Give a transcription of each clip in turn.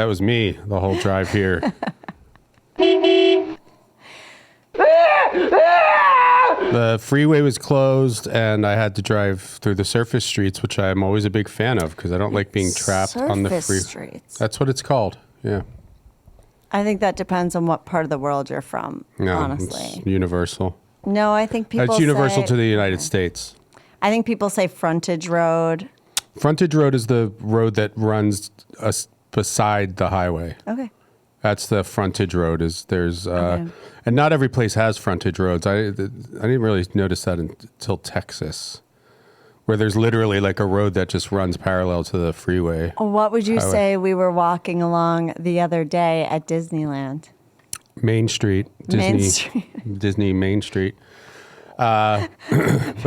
That was me the whole drive here. The freeway was closed, and I had to drive through the surface streets, which I'm always a big fan of because I don't like being trapped on the freeway. Streets. That's what it's called. Yeah. I think that depends on what part of the world you're from. No, honestly, it's universal. No, I think people. It's universal say, to the United States. I think people say frontage road. Frontage road is the road that runs beside the highway. Okay. That's the frontage road. And not every place has frontage roads. I didn't really notice that until Texas, where there's literally like a road that just runs parallel to the freeway. What would you say we were walking along the other day at Disneyland? Main Street. Disney Main Street. But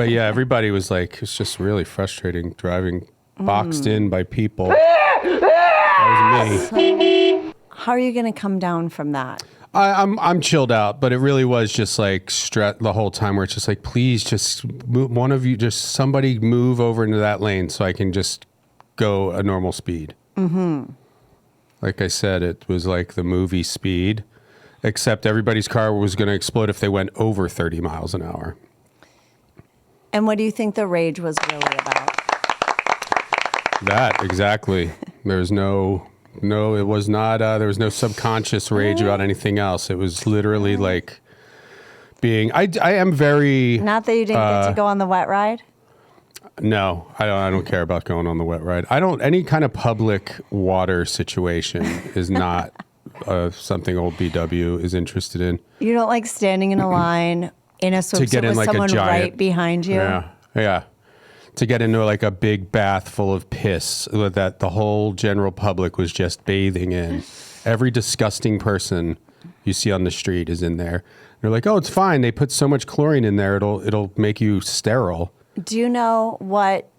yeah, everybody was like, it's just really frustrating driving boxed in by people. That was me. How are you going to come down from that? I'm chilled out, but it really was just like the whole time where it's just like, please just move, somebody move over into that lane so I can just go a normal speed. Mm-hmm. Like I said, it was like the movie Speed, except everybody's car was going to explode if they went over 30 miles an hour. And what do you think the rage was really about? That, exactly. There's it was not, there was no subconscious rage about anything else. It was literally like being, I am very... Not that you didn't get to go on the wet ride? No, I don't care about going on the wet ride. Any kind of public water situation is not something old BW is interested in. You don't like standing in a line in a swimsuit with like someone right behind you? Yeah. To get into like a big bath full of piss that the whole general public was just bathing in. Every disgusting person you see on the street is in there. They're like, oh, it's fine. They put so much chlorine in there, it'll make you sterile. Do you know what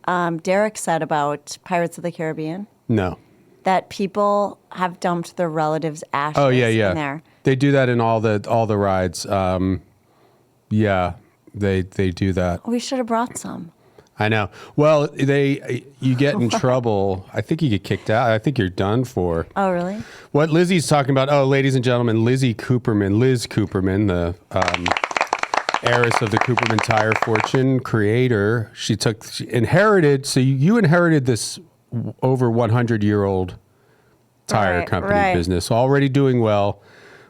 Derek said about Pirates of the Caribbean? No. That people have dumped their relatives' ashes in there. They do that in all the rides. Yeah, they do that. We should have brought some. I know. Well, you get in trouble. I think you get kicked out. I think you're done for. Oh, really? What Lizzy's talking about, ladies and gentlemen, Lizzy Cooperman, Liz Cooperman, the heiress of the Cooperman tire fortune, creator. She inherited, so you inherited this over 100-year-old tire company business, already doing well.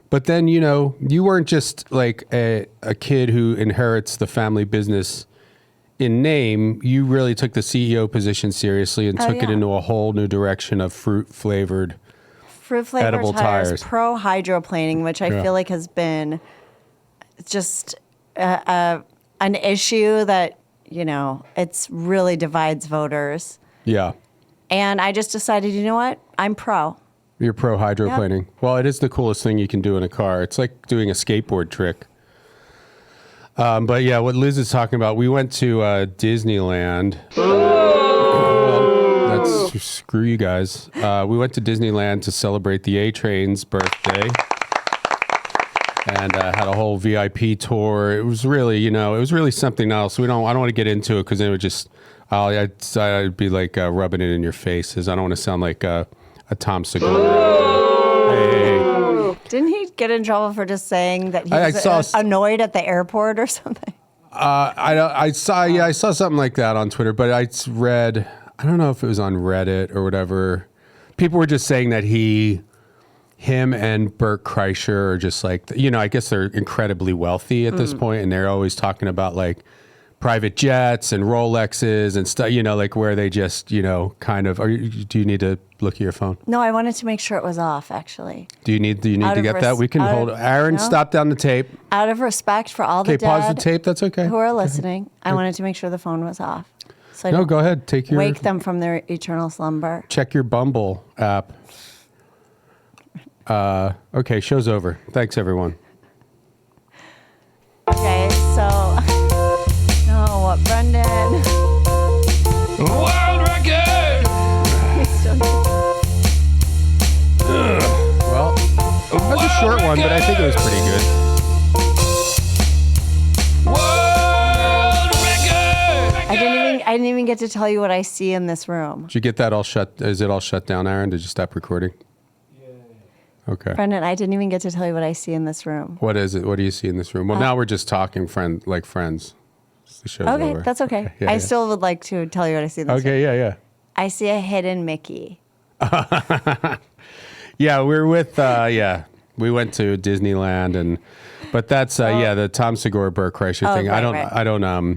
But then, you weren't just like a kid who inherits the family business in name. You really took the CEO position seriously and took it into a whole new direction of fruit-flavored edible tires. Pro hydroplaning, which I feel like has been just an issue that, it's really divides voters. Yeah. And I just decided, you know what? I'm pro. You're pro hydroplaning. Yep. Well, it is the coolest thing you can do in a car. It's like doing a skateboard trick. But yeah, what Liz is talking about, we went to Disneyland. Well, screw you guys. We went to Disneyland to celebrate the A-Train's birthday. And had a whole VIP tour. It was really, it was really something else. I don't want to get into it because then it would just, I'd be like rubbing it in your faces. I don't want to sound like a Tom Segura. Hey. Didn't he get in trouble for just saying that he was annoyed at the airport or something? I saw something like that on Twitter, but I read, I don't know if it was on Reddit or whatever. People were just saying that him and Bert Kreischer are just like, I guess they're incredibly wealthy at this point, and they're always talking about like private jets and Rolexes and stuff, like where they just, kind of, do you need to look at your phone? No, I wanted to make sure it was off, actually. Do you need to get that? We can hold Aaron, stop down the tape. Out of respect for all the dead. Okay, pause the tape. That's okay. Who are listening. I wanted to make sure the phone was off. So go ahead. Wake them from their eternal slumber. Check your Bumble app. Okay, show's over. Thanks, everyone. Okay, so... what, Brendan? World record! Well, it was a short one, but I think it was pretty good. World record! I didn't even get to tell you what I see in this room. Did you get that all shut? Is it all shut down, Aaron? Did you stop recording? Yeah, Okay. Brendan, I didn't even get to tell you what I see in this room. What is it? What do you see in this room? Well, now we're just talking like friends. The show's Okay, over. that's okay. Yeah, I still would like to tell you what I see in this room. Okay, yeah. I see a hidden Mickey. Yeah, we're with, we went to Disneyland but that's, the Tom Segura Burt Kreischer thing. Right. I don't know.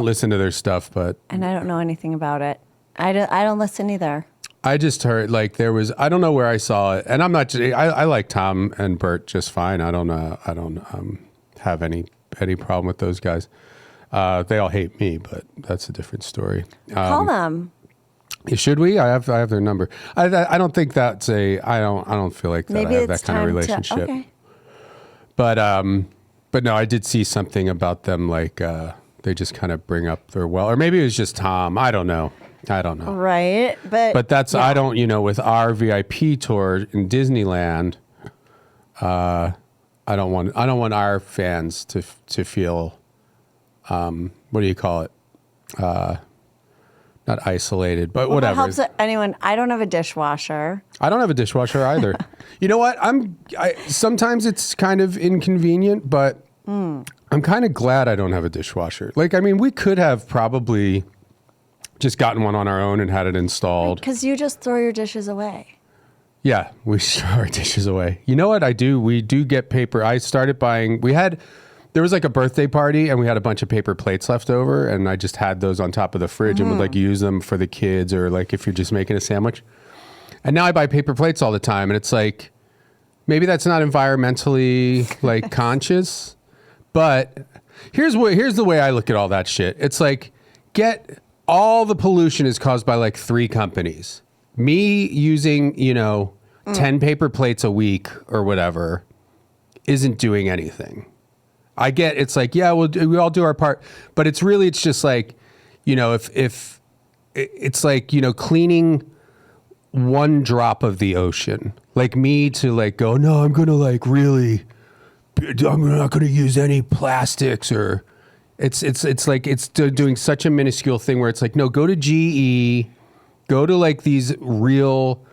listen to their stuff, but. And I don't know anything about it. I don't listen either. I just heard like there was, I don't know where I saw it, and I'm not, I like Tom and Bert just fine. I don't have any problem with those guys. They all hate me, but that's a different story. Call them. Should we? I have their number. I don't think that's I don't feel like that. Maybe I have it's that kind of time relationship. okay. But no, I did see something about them like they just kind of bring up their or maybe it was just Tom. I don't know. Right, but that's I don't with our VIP tour in Disneyland. I don't want our fans to feel what do you call it? Not isolated, but whatever. Helps anyone. I don't have a dishwasher. I don't have a dishwasher either. You know what? Sometimes it's kind of inconvenient, but I'm kind of glad I don't have a dishwasher. Like, I mean, we could have probably just gotten one on our own and had it installed. Because you just throw your dishes away. Yeah, we throw our dishes away. You know what I do? We do get paper. I started buying, there was like a birthday party and we had a bunch of paper plates left over and I just had those on top of the fridge and would like use them for the kids or like if you're just making a sandwich. And now I buy paper plates all the time and it's like, maybe that's not environmentally like conscious, but here's the way I look at all that shit. It's like, all the pollution is caused by like 3 companies. Me using, 10 paper plates a week or whatever isn't doing anything. I get it's like, yeah, we all do our part, but it's just like, if it's like, cleaning one drop of the ocean, like me to like go, no, I'm going to like really, I'm not going to use any plastics or it's like, it's doing such a minuscule thing where it's like, no, go to GE, go to like these real,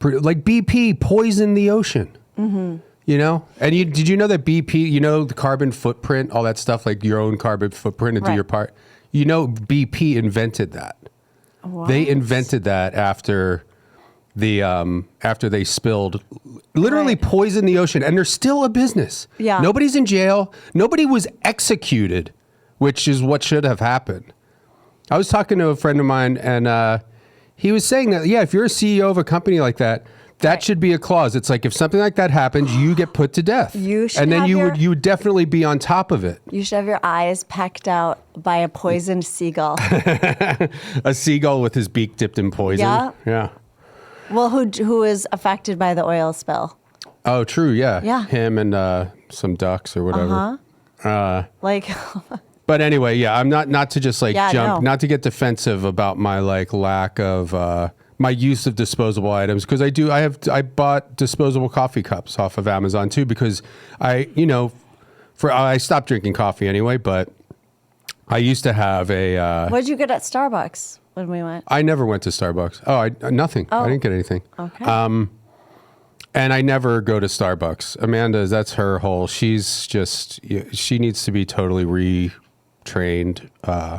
like BP poison the ocean. Mm-hmm. And did you know that BP, the carbon footprint, all that stuff, like your own carbon footprint and do your part, BP invented that. What? They invented that after they spilled, literally poisoned the ocean, and they're still a business. Yeah. Nobody's in jail. Nobody was executed, which is what should have happened. I was talking to a friend of mine and, he was saying that, if you're a CEO of a company like that, that should be a clause. It's like if something like that happens, you get put to death. You would definitely be on top of it. You should have your eyes pecked out by a poisoned seagull. A seagull with his beak dipped in poison. Yeah. Well, who is affected by the oil spill? Oh, true. Yeah. Yeah. Him and some ducks or whatever. But anyway, I'm not to just like jump, not to get defensive about my like lack of my use of disposable items because I bought disposable coffee cups off of Amazon too because I stopped drinking coffee anyway, but I used to have a. What did you get at Starbucks when we went? I never went to Starbucks. Nothing. I didn't get anything. Okay. And I never go to Starbucks. Amanda, that's her whole. She's just she needs to be totally retrained.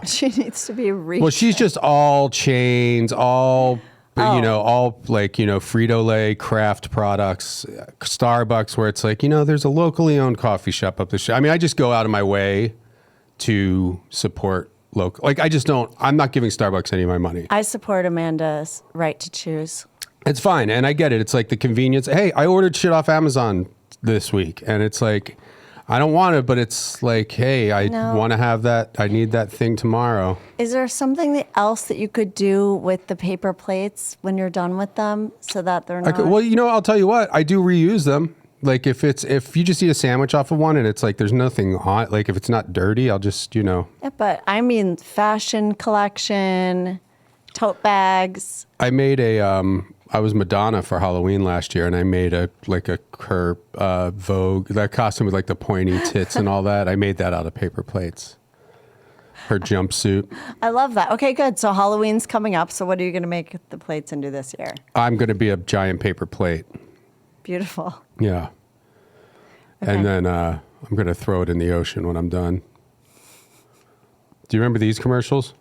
She needs to be retrained. Well, she's just all chains, all like, Frito-Lay craft products, Starbucks, where it's like, there's a locally owned coffee shop up the street. I mean, I just go out of my way to support local. Like, I'm not giving Starbucks any of my money. I support Amanda's right to choose. It's fine. And I get it. It's like the convenience. Hey, I ordered shit off Amazon this week. And it's like, I don't want it, but it's like, hey, I want to have that. I need that thing tomorrow. Is there something else that you could do with the paper plates when you're done with them so that they're not? I'll tell you what. I do reuse them. Like if you just eat a sandwich off of one and it's like there's nothing on it, like if it's not dirty, I'll just, Yeah, but I mean fashion collection, tote bags. I made I was Madonna for Halloween last year, and I made her Vogue, that costume with like the pointy tits and all that. I made that out of paper plates. her jumpsuit. I love that. Okay, good. So Halloween's coming up. So what are you going to make the plates into this year? I'm going to be a giant paper plate. Beautiful. Yeah. Okay. And then I'm going to throw it in the ocean when I'm done. Do you remember these commercials?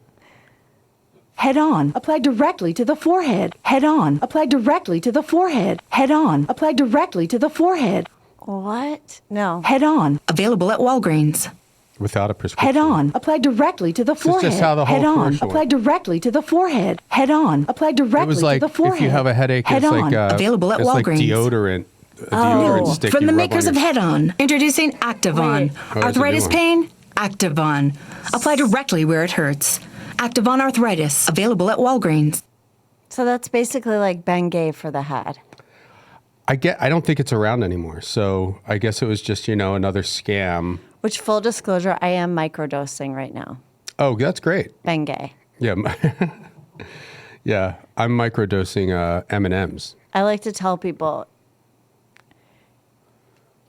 Head on. Apply directly to the forehead. Head on. Apply directly to the forehead. Head on. Apply directly to the forehead. What? No. Head on. Available at Walgreens. Without a prescription. Head on. Apply directly to the is forehead. just how the whole Head on. commercial Apply went. directly to the forehead. Head on. Apply directly It was like to the forehead. if you have a headache, Head it's on. like Available at it's like Walgreens. deodorant. A deodorant stick From you the rub makers on of your- Head On, introducing Activon. Wait. Oh, there's a new Arthritis one. pain? Activon. Apply directly where it hurts. Activon Arthritis. Available at Walgreens. So that's basically like Bengay for the head. I don't think it's around anymore. So I guess it was just, another scam. Which, full disclosure, I am microdosing right now. Oh, that's great. Bengay. Yeah. Yeah. I'm microdosing M&Ms. I like to tell people,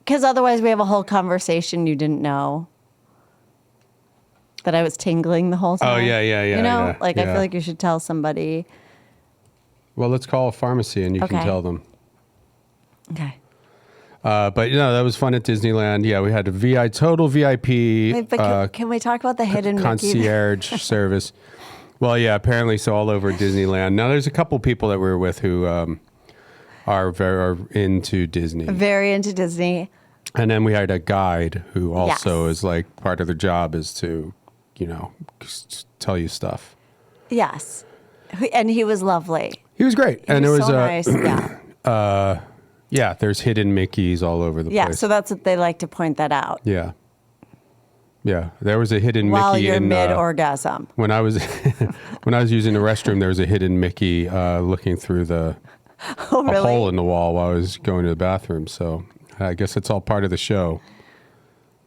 because otherwise we have a whole conversation you didn't know that I was tingling the whole time. Oh, yeah. You know, yeah, I yeah. feel like you should tell somebody. Well, let's call a pharmacy and you can Okay. tell them. Okay. But that was fun at Disneyland. Yeah, we had a total VIP Wait, but can we talk about the hidden Mickey? concierge service. Well, yeah, apparently so all over Disneyland. Now, there's a couple people that we were with who are into Disney. Very into Disney. And then we had a guide who also Yes. is like part of their job is to, tell you stuff. Yes. And he was lovely. He was great. He And there was so nice. Yeah. yeah, there's hidden Mickeys all over the Yeah. place. So that's what they like to point that out. Yeah. Yeah, there was a hidden While Mickey you're in mid-orgasm. when I was when I was using the restroom. There was a hidden Mickey looking through Oh, a really? hole in the wall while I was going to the bathroom. So I guess it's all part of the show.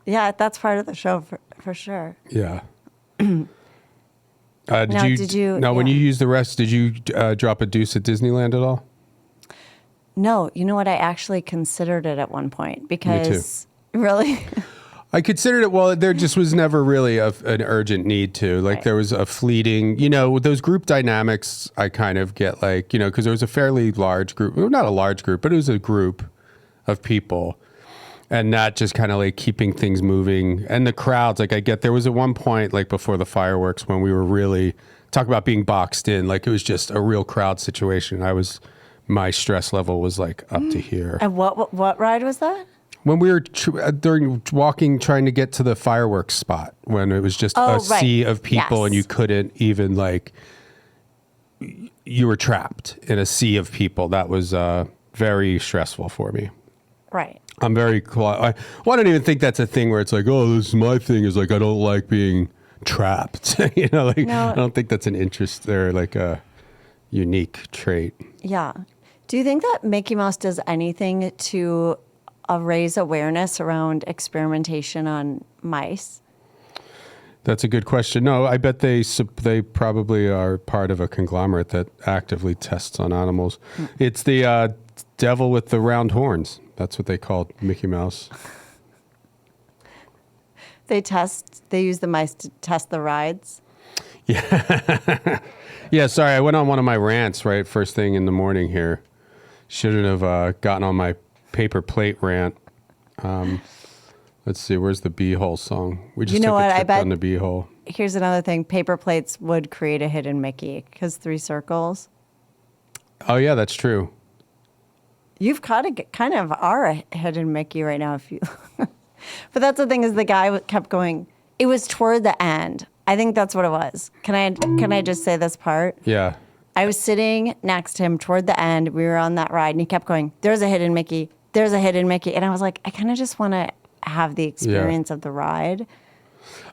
Yeah, that's part of the show for sure. Yeah. Now, did you- when yeah. you used the rest, did you drop a deuce at Disneyland at all? No, you know what? I actually considered it at one point because really, I considered it. Well, there just was never really an urgent need to. Like Right. there was a fleeting, with those group dynamics. I kind of get like, because there was a fairly large group, well, not a large group, but it was a group of people, and not just kind of like keeping things moving. And the crowds, like I get, there was at one point like before the fireworks when we were really talk about being boxed in, like it was just a real crowd situation. My stress level was like up to here. and what ride was that? When we were during walking, trying to get to the fireworks spot, when it was just a right. sea of people Yes. and you couldn't even you were trapped in a sea of people. That was very stressful for me. Right. I'm very, I don't even think that's a thing where it's like, oh, this is my thing is like, I don't like being trapped. No. I don't think that's an interest or like a unique trait. Yeah. Do you think that Mickey Mouse does anything to raise awareness around experimentation on mice? That's a good question. No, I bet they probably are part of a conglomerate that actively tests on animals. It's the devil with the round horns. That's what they called Mickey Mouse. They use the mice to test the rides. Yeah, sorry, I went on one of my rants right first thing in the morning here. Shouldn't have gotten on my paper plate rant. Let's see, where's the Beehole song? We just You know took what, a I trip bet- down the Beehole. Here's another thing. Paper plates would create a hidden Mickey because 3 circles. Oh yeah, that's true. You've kind of are a hidden Mickey right now. But that's the thing is the guy kept going. It was toward the end. I think that's what it was. Can I just say this part? Yeah. I was sitting next to him toward the end. We were on that ride, and he kept going, there's a hidden Mickey. There's a hidden Mickey. And I was like, I kind of just want to have the experience of the ride.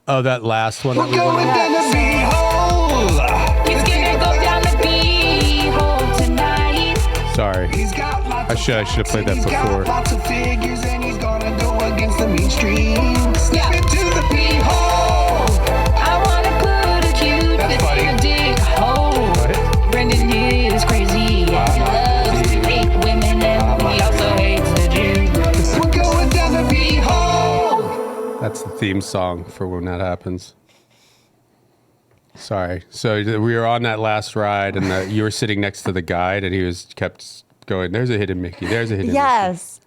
Oh, that last one. That we Going went on? down the Beehole. He's gonna go down the Beehole tonight. Sorry. He's got lots I should have played that He's before. got lots of figures and he's gonna go against the mainstream. Step into the Beehole. I wanna put a cute That's fist funny. in a dig hole. What? Brendan is crazy. He loves to hate women and he also hates the Jews. We're going down the Beehole. That's the theme song for when that happens. Sorry. So we were on that last ride, and you were sitting next to the guide, and he kept going, "There's a hidden Mickey. There's a hidden Mickey." Yes.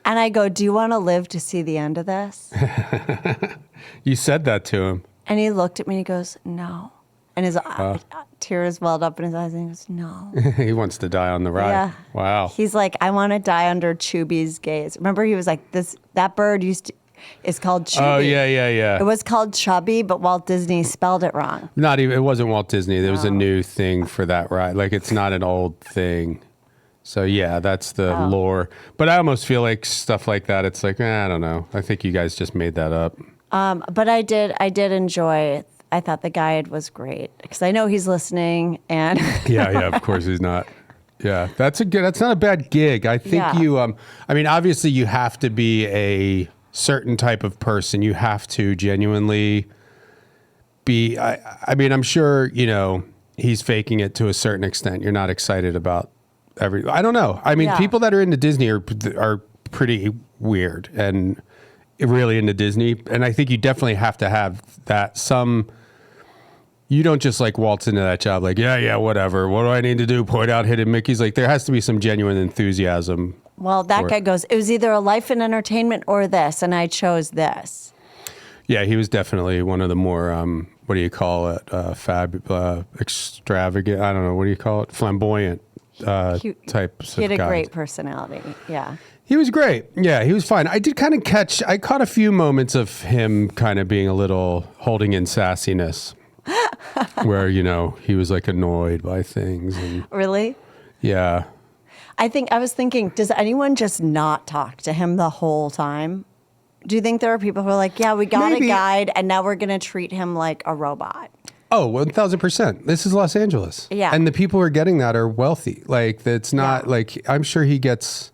And I go, "Do you want to live to see the end of this?" You said that to him. And he looked at me and he goes, "No." And his tears welled up in his eyes and he goes, "No." He wants to die on the ride. Yeah. Wow. He's like, "I want to die under Chubby's gaze." Remember, he was like, that bird is called Chubby. Oh, yeah. It was called Chubby, but Walt Disney spelled it wrong. Not even. It wasn't Walt Disney. There was a new thing for that ride. Like, it's not an old thing. So yeah, that's the lore. But I almost feel like stuff like that. It's like, I don't know. I think you guys just made that up. But I did enjoy. I thought the guide was great because I know he's listening. And Yeah. Of course he's not. Yeah, that's not a bad gig. I think I mean, obviously you have to be a certain type of person. You have to genuinely be. I mean, I'm sure he's faking it to a certain extent. You're not excited about I don't know. I mean, people that are into Disney are pretty weird and really into Disney. And I think you definitely have to have that you don't just like waltz into that job like, yeah, whatever. What do I need to do? Point out hidden Mickeys? Like, there has to be some genuine enthusiasm. Well, that guy goes, it was either a life in entertainment or this, and I chose this. Yeah, he was definitely one of the more, what do you call it? Extravagant. I don't know. What do you call it? Flamboyant types of guys. He had a great personality. Yeah. He was great. Yeah, he was fine. I did kind of I caught a few moments of him kind of being a little holding in sassiness where, he was like annoyed by things. And, Really? yeah. I was thinking, does anyone just not talk to him the whole time? Do you think there are people who are like, yeah, we got Maybe. a guide and now we're going to treat him like a robot? Oh, 1,000%. This is Los Angeles. Yeah. And the people who are getting that are wealthy. Like, it's not like, I'm sure he gets...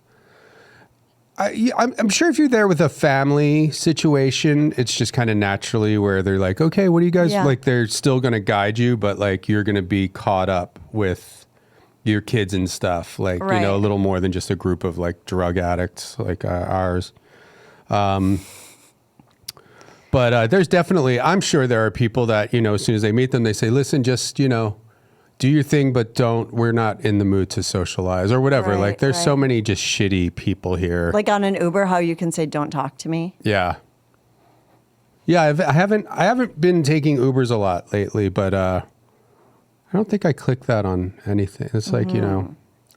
I'm sure if you're there with a family situation, it's just kind of naturally where they're like, okay, what do you guys like? They're still going to guide you, but like you're going to be caught up with your kids and stuff, like a little more than just a group of like drug addicts like ours. But there's definitely, I'm sure there are people that as soon as they meet them, they say, listen, just do your thing, but we're not in the mood to socialize or whatever. Right, like there's so many just shitty people here. Like on an Uber, how you can say, don't talk to me. Yeah. Yeah. I haven't been taking Ubers a lot lately, but, I don't think I click that on anything. It's like,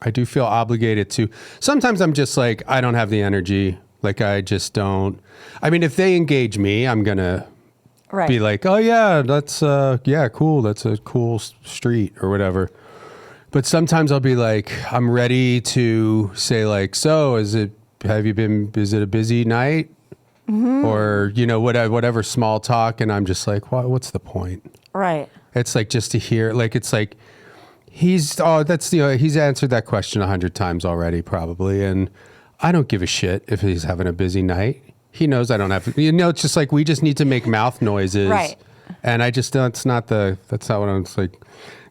I do feel obligated to, sometimes I'm just like, I don't have the energy. Like I just don't, I mean, if they engage me, I'm going to be like, oh yeah, that's cool. That's a cool street or whatever. But sometimes I'll be like, I'm ready to say like, so is it a busy night? Mm-hmm. Or, whatever small talk. And I'm just like, what's the point? Right. It's like just to hear, like, it's like, he's answered that question 100 times already probably. And I don't give a shit if he's having a busy night. He knows I don't have to, it's just like, we just need to make mouth noises. Right. And I just, that's not what I'm like,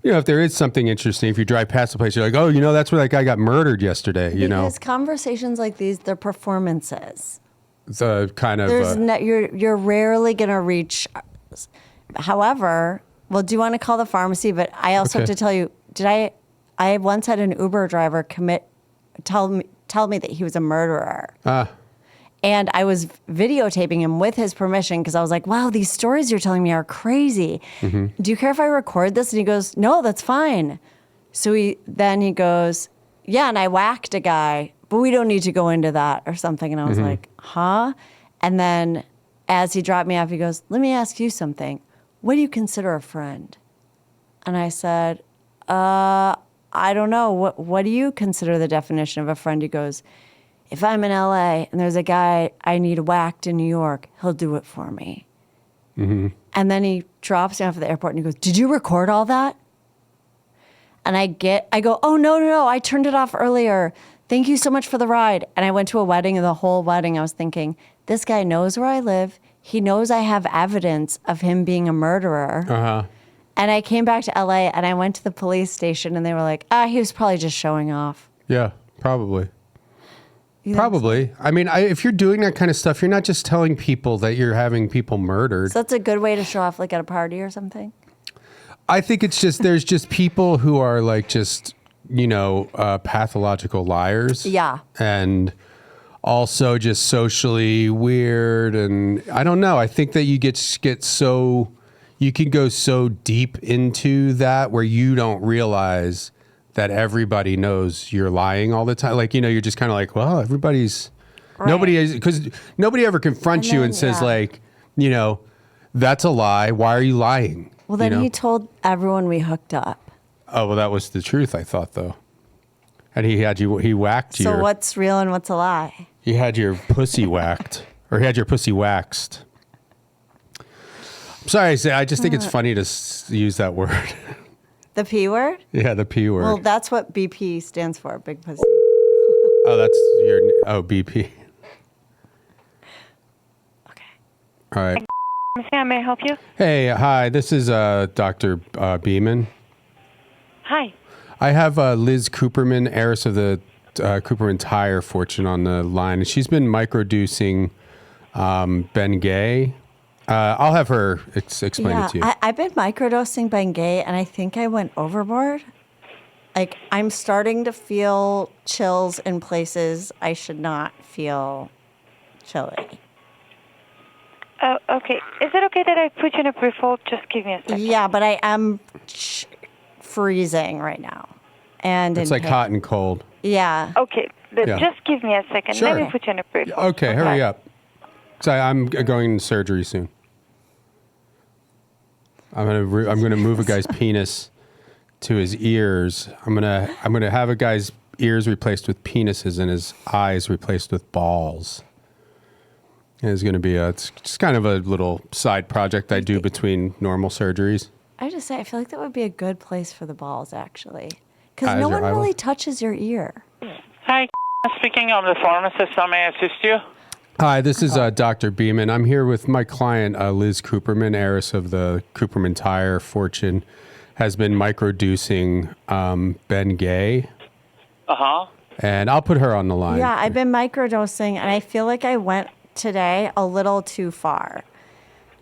if there is something interesting, if you drive past the place, you're like, oh, that's where that guy got murdered yesterday, Because conversations like these, they're performances. The kind of, you're rarely going to reach. However, well, do you want to call the pharmacy? But I also have to tell you, I once had an Uber driver tell me that he was a murderer. And I was videotaping him with his permission because I was like, wow, these stories you're telling me are crazy. Mm-hmm. Do you care if I record this? And he goes, no, that's fine. So he goes, yeah, and I whacked a guy, but we don't need to go into that or something. And I was like, huh? And then as he dropped me off, he goes, let me ask you something. What do you consider a friend? And I said, I don't know. What do you consider the definition of a friend? He goes, if I'm in LA and there's a guy I need whacked in New York, he'll do it for me. Mm-hmm. And then he drops me off at the airport and he goes, did you record all that? And I go, oh, no, I turned it off earlier. Thank you so much for the ride. And I went to a wedding, and the whole wedding I was thinking, this guy knows where I live. He knows I have evidence of him being a murderer. Uh-huh. And I came back to LA and I went to the police station and they were like, he was probably just showing off. Yeah, probably. Probably. I mean, if you're doing that kind of stuff, you're not just telling people that you're having people murdered. So that's a good way to show off, like at a party or something? I think it's just there's just people who are like just pathological liars. Yeah. And also just socially weird, and I don't know. I think that you get so you can go so deep into that where you don't realize that everybody knows you're lying all the time. Like you're just kind of like, well, everybody's nobody is because nobody ever confronts you and says like, that's a lie. Why are you lying? Well, then he told everyone we hooked up. Oh, well, that was the truth, I thought, though. And he whacked you. So what's real and what's a lie? He had your pussy whacked, or he had your pussy waxed. I'm sorry, I just think it's funny to use that word. The P word? Yeah, the P word. Well, that's what BP stands for, big pussy. Oh, that's BP. Okay. All right. Sam, may I help you? Hey, hi, this is Dr. Beeman. Hi. I have Liz Cooperman, heiress of the Cooperman tire fortune, on the line. And she's been microdosing Bengay. I'll have her explain it to you. I've been microdosing Bengay, and I think I went overboard. Like, I'm starting to feel chills in places I should not feel chilly. Oh, okay. Is it okay that I put you in a brief hold? Just give me a second. Yeah, but I am freezing right now. And It's like hot and cold. Yeah. Okay, Yeah. Just give me a second. Sure. Let me put you in a brief hold. Okay, hurry up. So I'm going into surgery soon. I'm gonna move a guy's penis to his ears. I'm gonna have a guy's ears replaced with penises and his eyes replaced with balls. And it's gonna be it's just kind of a little side project I do between normal surgeries. I just say, I feel like that would be a good place for the balls, actually. Because Is no your one eyeball? really touches your ear. Hi, speaking of the pharmacist, how may I assist you? Hi, this is Dr. Beeman. I'm here with my client, Liz Cooperman, heiress of the Cooperman tire fortune, has been microdosing Bengay. Uh-huh. And I'll put her on the line. Yeah, I've been microdosing, and I feel like I went today a little too far.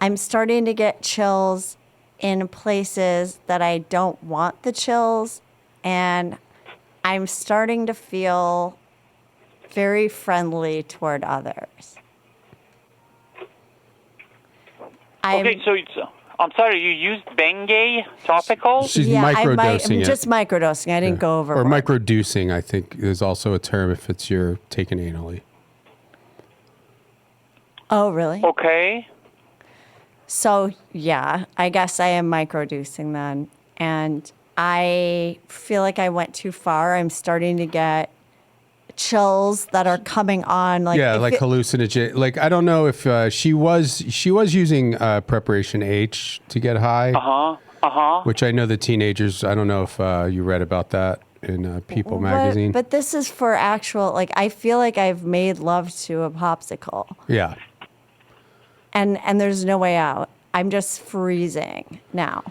I'm starting to get chills in places that I don't want the chills, and I'm starting to feel very friendly toward others. Okay, so I'm sorry, you used Bengay topical? She's I'm microdosing it. just microdosing. I didn't go over. Or microdosing, I think, is also a term if it's you're taken anally. Oh, really? Okay. So, yeah, I guess I am microdosing then. And I feel like I went too far. I'm starting to get chills that are coming on. Like, Yeah, like hallucinogen. Like, I don't know if she was using Preparation H to get high. Uh-huh. Uh-huh. Which I know the teenagers, I don't know if you read about that in People magazine. But this is for actual, like, I feel like I've made love to a popsicle. Yeah. And there's no way out. I'm just freezing now.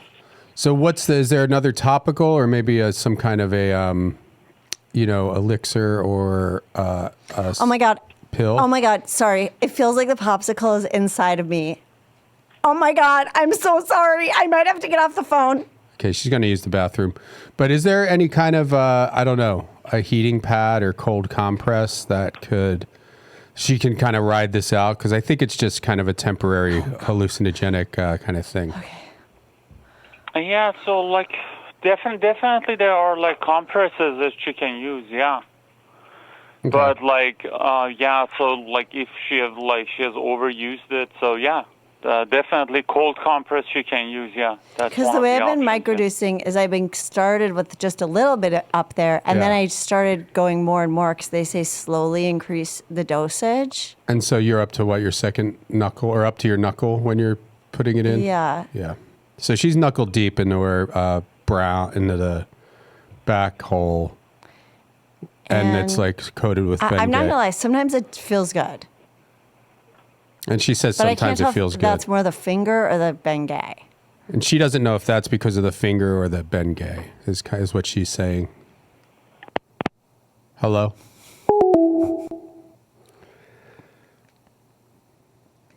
So is there another topical or maybe some kind of a, elixir or Oh my God. pill? Oh my God. Sorry. It feels like the popsicle is inside of me. Oh my God. I'm so sorry. I might have to get off the phone. Okay, she's going to use the bathroom. But is there any kind of, I don't know, a heating pad or cold compress that she can kind of ride this out? Because I think it's just kind of a temporary hallucinogenic kind of thing. Okay. Yeah, so like definitely there are like compresses that you can use, yeah. Okay. But so like if she has overused it, so yeah. Definitely cold compress you can use, yeah. Because the way I've been microdosing is I've been started with just a little bit up there, and then I started going more and more because they say slowly increase the dosage. And so you're up to what, your second knuckle, or up to your knuckle when you're putting it in? Yeah. Yeah. So she's knuckle deep into her into the back hole, and it's like coated with Bengay. I'm not gonna lie. Sometimes it feels good, and she says but I can't sometimes tell it feels if good. that's more the finger or the Bengay. And she doesn't know if that's because of the finger or the Bengay, is what she's saying. Hello?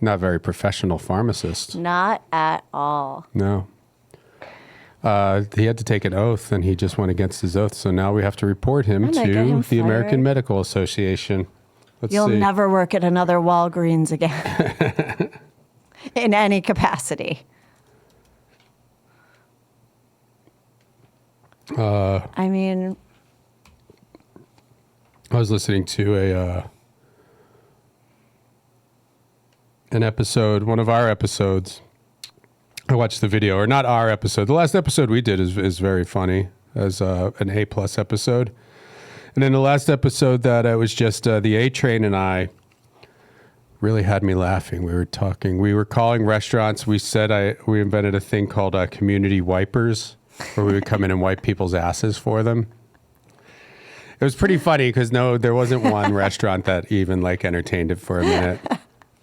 Not very professional pharmacist. Not at all. No. He had to take an oath, and he just went against his oath. So now we have to report him gonna to get him the American fired. Medical Association. Let's You'll see. never work at another Walgreens again in any capacity. I mean, I was listening to an episode, one of our episodes. I watched the video, or not our episode. The last episode we did is very funny, as an A+ episode. And then the last episode that it was just the A Train and I really had me laughing. We were talking. We were calling restaurants. We said we invented a thing called community wipers, where we would come in and wipe people's asses for them. It was pretty funny because there wasn't one restaurant that even like entertained it for a minute.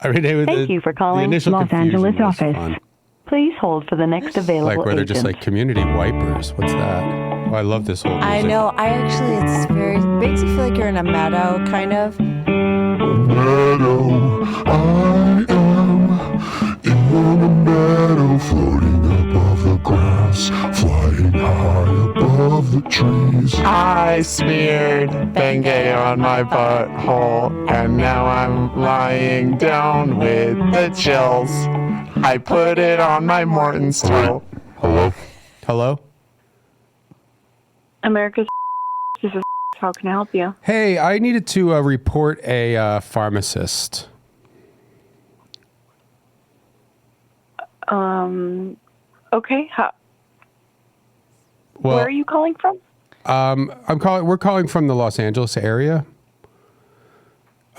I mean, Thank you for the calling initial Los confusion Angeles was office. fun. Please hold for the next available Like where they're just agent. like community wipers. What's that? Oh, I love this whole music. I know. I actually, it's very makes you feel like you're in a meadow, kind of. Meadow, I am in a meadow, floating above the grass, flying high above the trees. I smeared Bengay on my butthole, and now I'm lying down with the chills. I put it on my Morton's toe. Hello? Hello? America's this is how can I help you? Hey, I needed to report a pharmacist. Okay. Well, Where are you calling from? We're calling from the Los Angeles area.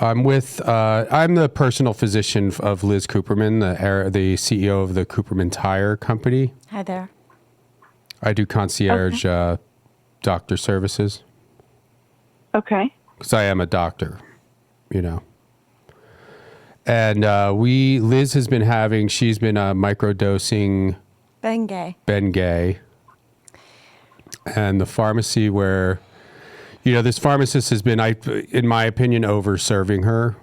I'm the personal physician of Liz Cooperman, the CEO of the Cooperman Tire Company. Hi there. I do concierge doctor services Okay. because I am a doctor, you know. And Liz has been she's been microdosing Bengay. And the pharmacy where, this pharmacist has been, in my opinion, over-serving her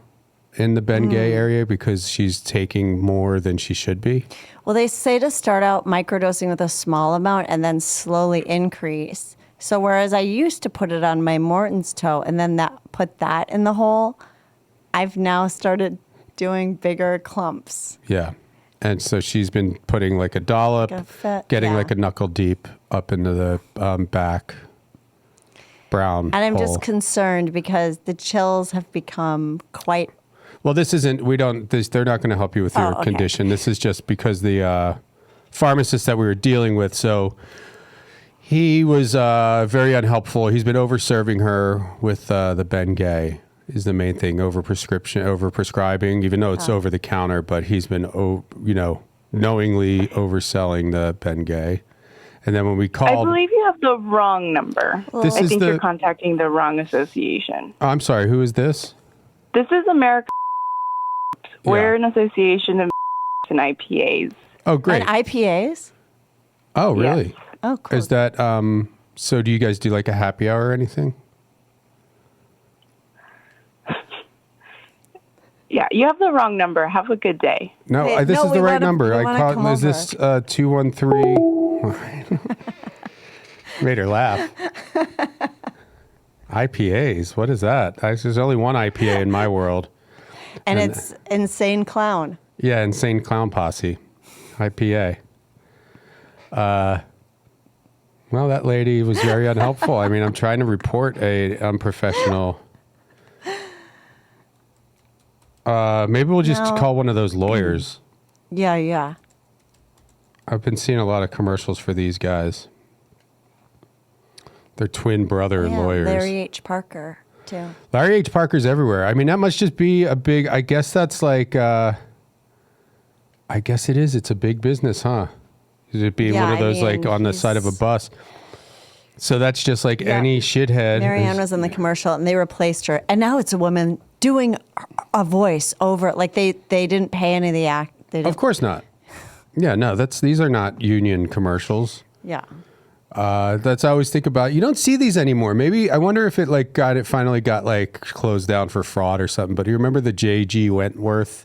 in the Bengay area because she's taking more than she should be. Well, they say to start out microdosing with a small amount and then slowly increase. So whereas I used to put it on my Morton's toe and then put that in the hole, I've now started doing bigger clumps. Yeah. And so she's been putting like a dollop, getting like a knuckle deep up into the back brown And I'm hole. just concerned because the chills have become quite. Well, they're not going to help you with your condition. This is just because the pharmacist that we were dealing with, so he was very unhelpful. He's been over-serving her with the Bengay is the main thing, over-prescribing, even though it's over the counter, but he's been, knowingly overselling the Bengay. And then when we called... I believe you have the wrong number. I think you're contacting the wrong association. Oh, I'm sorry, who is this? This is America. Yeah. We're an association of and IPAs. Oh, great. And IPAs? Oh, really? Yes. Oh, cool. Is that, so do you guys do like a happy hour or anything? Yeah, you have the wrong number. Have a good day. No, Wait, this no, is we the right wanna- number. we I wanna called. come Is this 213? Made her laugh. IPAs. What is that? There's only one IPA in my world. And it's Insane Clown. Yeah, Insane Clown Posse. IPA. Well, that lady was very unhelpful. I mean, I'm trying to report a unprofessional. Maybe we'll just No. call one of those lawyers. Yeah. I've been seeing a lot of commercials for these guys. They're twin brother lawyers. Larry H. Parker, too. Larry H. Parker's everywhere. I mean, that must just be a big, I guess that's like, I guess it is. It's a big business, huh? Is it being Yeah, one of I those mean, like on the side of a bus? So that's just like any shithead. Marianne was in the commercial and they replaced her. And now it's a woman doing a voice over, like they didn't pay any of the act. Of course not. Yeah, no, these are not union commercials. Yeah. That's I always think about. You don't see these anymore. Maybe I wonder if it finally got like closed down for fraud or something. But you remember the J.G. Wentworth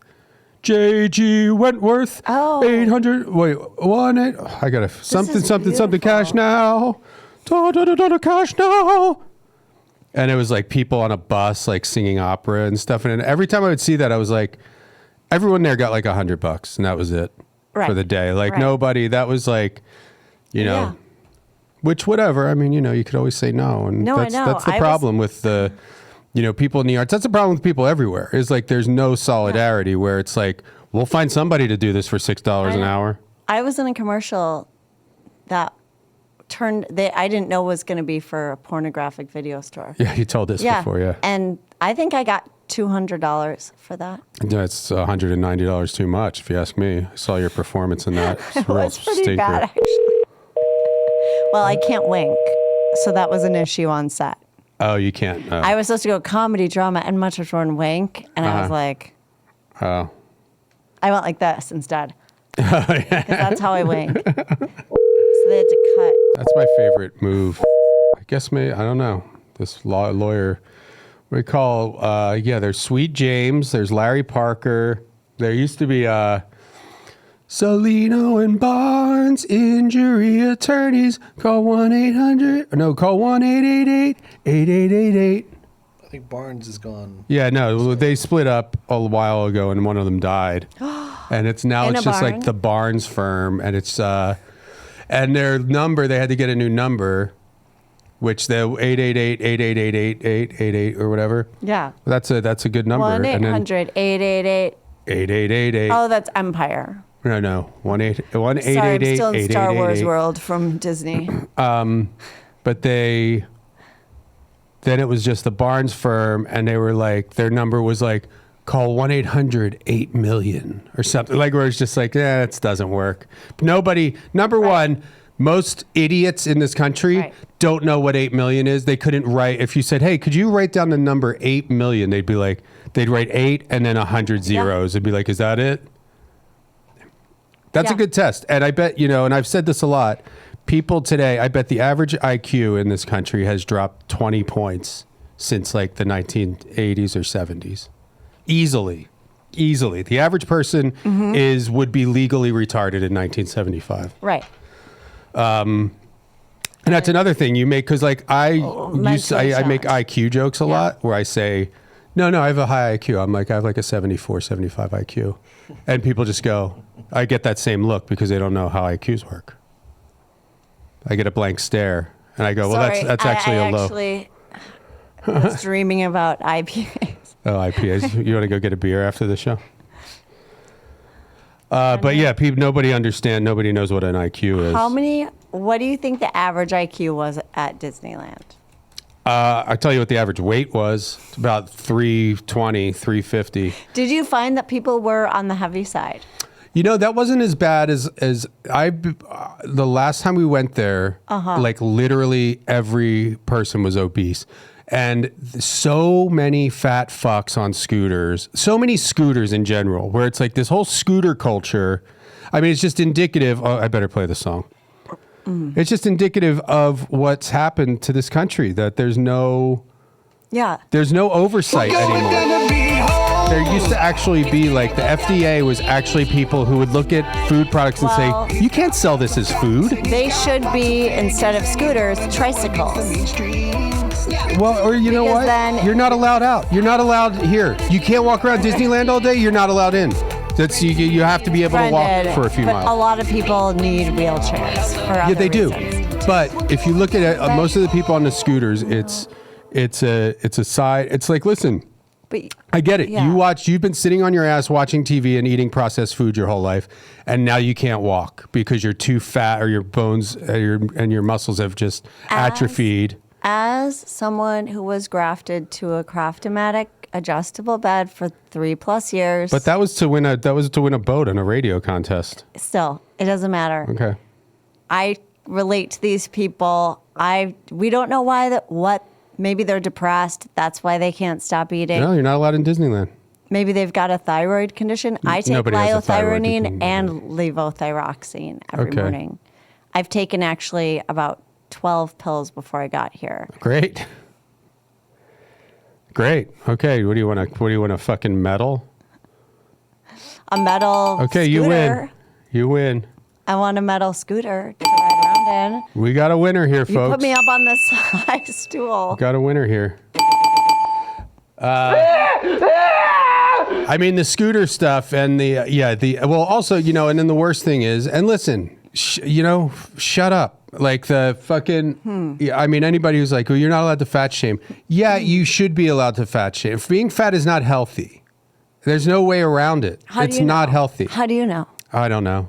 J.G. Wentworth. Oh. 800. Wait, 1 8. I got to something cash now. Cash now. And it was like people on a bus like singing opera and stuff. And every time I would see that, I was like, everyone there got like $100 and that was it for the day. Like nobody, that was like, you know, which whatever. I mean, you know, you could always say no. And No, that's, I know. that's the problem with the, you know, people in the arts. That's the problem with people everywhere is like, there's no solidarity where it's like, we'll find somebody to do this for $6 an hour. I was in a commercial that I didn't know was going to be for a pornographic video store. Yeah, you told this before, yeah. And I think I got $200 for that. That's $190 too much, if you ask me. I saw your performance in that. It was pretty bad, actually. Well, I can't wink, so that was an issue on set. Oh, you can't. I was supposed to go comedy, drama, and much one wink, and I was like, oh. I went like this instead. 'Cause that's how I wink. So they had to cut. That's my favorite move. I guess I don't know. This lawyer, we call, there's Sweet James, there's Larry Parker. There used to be Cellino and Barnes, injury attorneys. Call 1-888-8888. I think Barnes is gone. Yeah, no, they split up a while ago and one of them died. And it's just like the Barnes firm, and it's and their number, they had to get a new number, which the 888-888-8888 or whatever. Yeah. That's a good number. 1-800-888. Oh, that's Empire. No. 1-888-8888. Sorry, I'm still in Star Wars world from Disney. But then it was just the Barnes firm, and they were like, their number was like, call 1-800-8-million or something. Like where it's just like, it doesn't work. Number one, most idiots in this country don't know what 8 million is. They couldn't write. If you said, hey, could you write down the number 8 million? They'd be like, they'd write 8 and then 100 zeros. They'd be like, is that it? That's a good test. And I bet, and I've said this a lot, people today, I bet the average IQ in this country has dropped 20 points since like the 1980s or 70s. Easily. The average person would be legally retarded in 1975. Right. And that's another thing you make, because like I make IQ jokes a lot where I say, no, I have a high IQ. I'm like, I have like a 74, 75 IQ. And people just go, I get that same look because they don't know how IQs work. I get a blank stare and I go, well, that's actually a low. I was dreaming about IPAs. Oh, IPAs. You want to go get a beer after the show? But yeah, nobody knows what an IQ is. What do you think the average IQ was at Disneyland? I'll tell you what the average weight was. It's about 320, 350. Did you find that people were on the heavy side? That wasn't as bad as the last time we went there, like literally every person was obese. And so many fat fucks on scooters, so many scooters in general, where it's like this whole scooter culture. I mean, it's just indicative. Oh, I better play the song. It's just indicative of what's happened to this country, that there's no oversight anymore. There used to actually be like the FDA was actually people who would look at food products and say, you can't sell this as food. They should be, instead of scooters, tricycles. Well, or you know what? You're not allowed out. You're not allowed here. You can't walk around Disneyland all day. You're not allowed in. That's you have to be able to walk for a few miles. But a lot of people need wheelchairs for other they do. reasons. But if you look at it, most of the people on the scooters, it's a side. It's like, listen, I get it. Yeah. You've been sitting on your ass watching TV and eating processed food your whole life, and now you can't walk because you're too fat, or your bones and your muscles have just atrophied. As someone who was grafted to a Craft-O-Matic adjustable bed for 3+ years. But that was to win a boat in a radio contest. Still, it doesn't matter. Okay. I relate to these people. We don't know why maybe they're depressed. That's why they can't stop eating. No, you're not allowed in Disneyland. Maybe they've got a thyroid condition. I take liothyronine and levothyroxine every morning. I've taken actually about 12 pills before I got here. Great. Okay. What do you want to fucking medal? a metal Okay, scooter. you win. You win. I want a metal scooter to ride around in. We got a winner here, You folks. put me up on this high stool. Got a winner here. I mean, the scooter stuff and well, also, and then the worst thing is, and listen, shut up. Like the fucking, I mean, anybody who's like, oh, you're not allowed to fat shame. Yeah, you should be allowed to fat shame. Being fat is not healthy. There's no way around it. It's not healthy. How do you know? I don't know.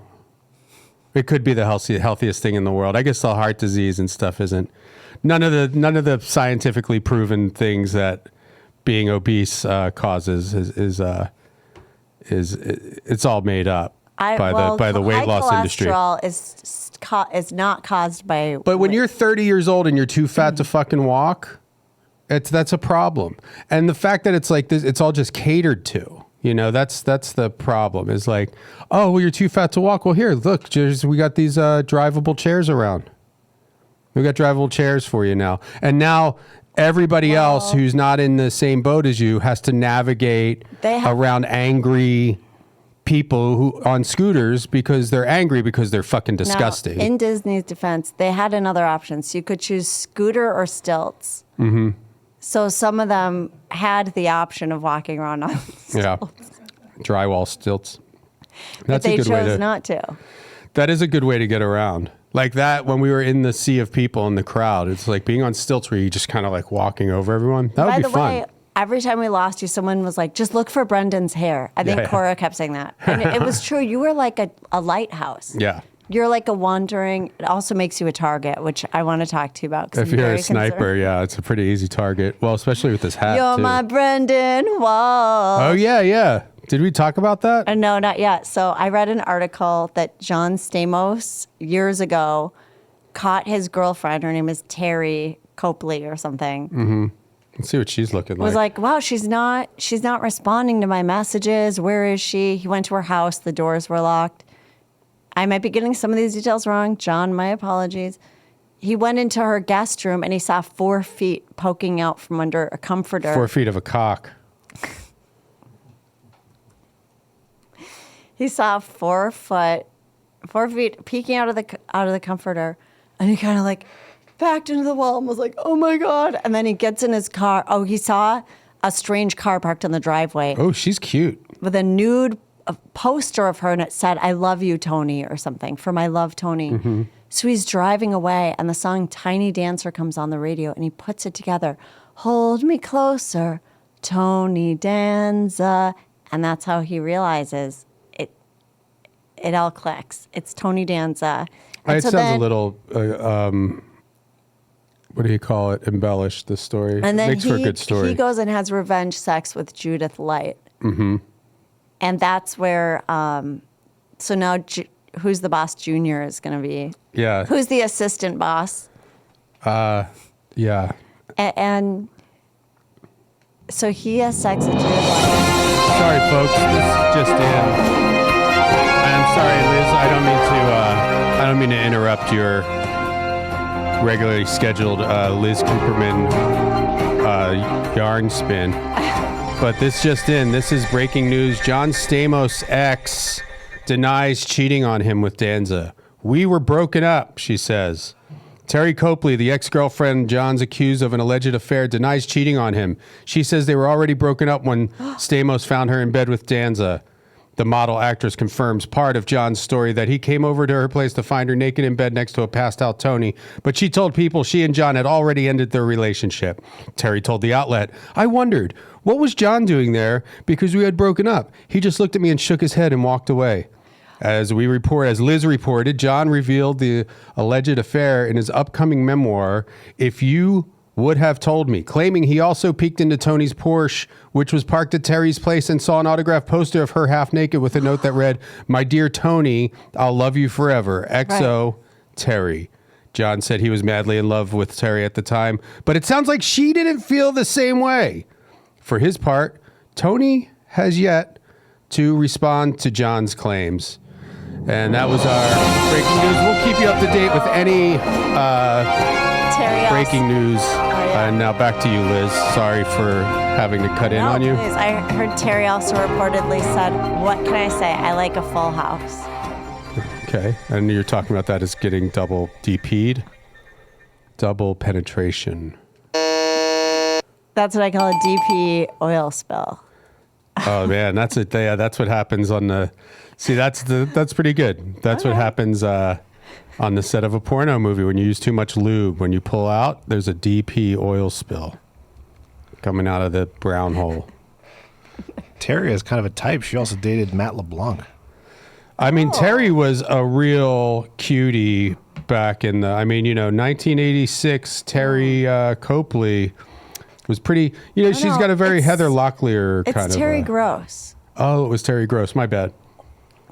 It could be the healthiest thing in the world. I guess the heart disease and stuff isn't. None of the scientifically proven things that being obese causes is it's all made up by the weight loss industry. High cholesterol is not caused by. But when you're 30 years old and you're too fat to fucking walk, that's a problem. And the fact that it's like this, it's all just catered to. That's the problem. Is like, oh, well, you're too fat to walk. Well, here, look, we got these drivable chairs around. We got drivable chairs for you now. And now everybody else who's not in the same boat as you has to navigate around angry people who on scooters because they're angry because they're fucking disgusting. Now, in Disney's defense, they had another option. So you could choose scooter or stilts. Mm-hmm. So some of them had the option of walking around on stilts. Yeah, drywall stilts. But they chose not to. That is a good way to get around. Like that, when we were in the sea of people in the crowd, it's like being on stilts where you just kind of like walking over everyone. That would be fun. By the way, every time we lost you, someone was like, just look for Brendan's hair. I think Cora kept saying that. And it was true. You were like a lighthouse. Yeah. You're like a wandering. It also makes you a target, which I want to talk to you about. If you're a sniper, it's a pretty easy target. Well, especially with this hat, You're my Brendan Walsh. Oh, yeah. Did we talk about that? No, not yet. So I read an article that John Stamos, years ago, caught his girlfriend. Her name is Terry Copley or something. Mm-hmm. Let's see what she's looking like. Was like, wow, she's not responding to my messages. Where is she? He went to her house. The doors were locked. I might be getting some of these details wrong. John, my apologies. He went into her guest room and he saw 4 feet poking out from under a comforter. 4 feet of a cock. He saw 4 feet peeking out of the comforter, and he kind of like backed into the wall and was like, "Oh my god!" And then he gets in his car. Oh, he saw a strange car parked on the driveway. Oh, she's cute. With a nude poster of her, and it said, "I love you, Tony," or something. For my love, Tony. Mm-hmm. So he's driving away, and the song "Tiny Dancer" comes on the radio, and he puts it together. Hold me closer, Tony Danza, and that's how he realizes. It all clicks. It's Tony Danza. It sounds a little, what do you call it? Embellished, the story. And then makes for a good story. He goes and has revenge sex with Judith Light. Mm-hmm. And that's where, so now Who's the Boss Junior is going to be. Yeah. Who's the assistant boss? Yeah. And so he has sex with Judith Light. Sorry, folks. This is just in. I'm sorry, Liz. I don't mean to interrupt your regularly scheduled Liz Cooperman yarn spin. But this just in. This is breaking news. John Stamos' ex denies cheating on him with Danza. We were broken up, she says. Terry Copley, the ex-girlfriend John's accused of an alleged affair, denies cheating on him. She says they were already broken up when Stamos found her in bed with Danza. The model actress confirms part of John's story that he came over to her place to find her naked in bed next to a passed out Tony, but she told people she and John had already ended their relationship. Terry told the outlet, "I wondered, what was John doing there because we had broken up? He just looked at me and shook his head and walked away." As Liz reported, John revealed the alleged affair in his upcoming memoir, If You Would Have Told Me, claiming he also peeked into Tony's Porsche, which was parked at Terry's place, and saw an autographed poster of her half naked with a note that read, "My dear Tony, I'll love you forever. XO, Terry." John said he was madly in love with Terry at the time, but it sounds like she didn't feel the same way. For his part, Tony has yet to respond to John's claims. And that was our breaking news. We'll keep you up to date with any Terry breaking news. yeah. And now back to you, Liz. Sorry for having to cut in on you. Please. I heard Terry also reportedly said, what can I say? I like a full house. Okay. And you're talking about that as getting double DP'd? Double penetration. That's what I call a DP oil spill. Oh man, that's it. Yeah, that's what happens on the. See, that's pretty good. That's what happens on the set of a porno movie when you use too much lube. When you pull out, there's a DP oil spill coming out of the brown hole. Terry is kind of a type. She also dated Matt LeBlanc. I mean, Terry was a real cutie back in the. 1986. Terry Copley was pretty. She's got a very Heather Locklear kind of. It's Terry Gross. Oh, it was Terry Gross. My bad.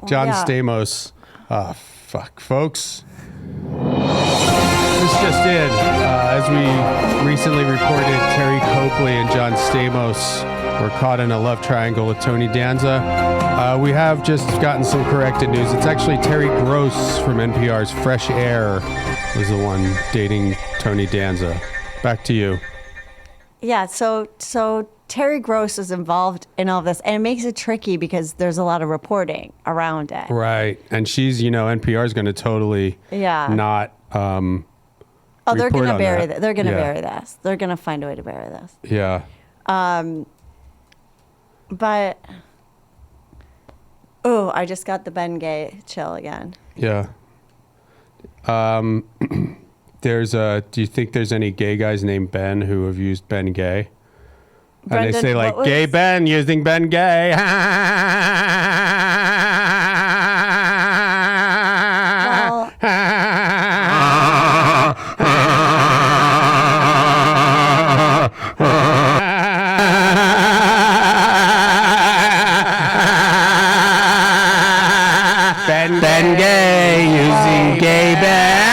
John yeah. Stamos. Fuck, folks. This just in. As we recently reported, Terry Copley and John Stamos were caught in a love triangle with Tony Danza. We have just gotten some corrected news. It's actually Terry Gross from NPR's Fresh Air was the one dating Tony Danza. Back to you. Yeah, so Terry Gross is involved in all this, and it makes it tricky because there's a lot of reporting around it. Right, and she's, NPR is going to totally not. They're going to bury that. They're going to bury this. They're going to find a way to bury this. Yeah. But I just got the Bengay chill again. Yeah. Do you think there's any gay guys named Ben who have used Bengay? And they say like, gay Ben using Bengay. Bengay using gay Ben.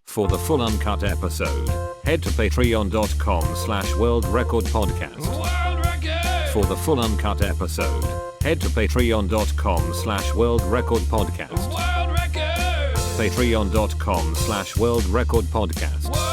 For the full uncut episode, head to patreon.com/worldrecordpodcast. For the full uncut episode, head to patreon.com/worldrecordpodcast. Patreon.com/worldrecordpodcast.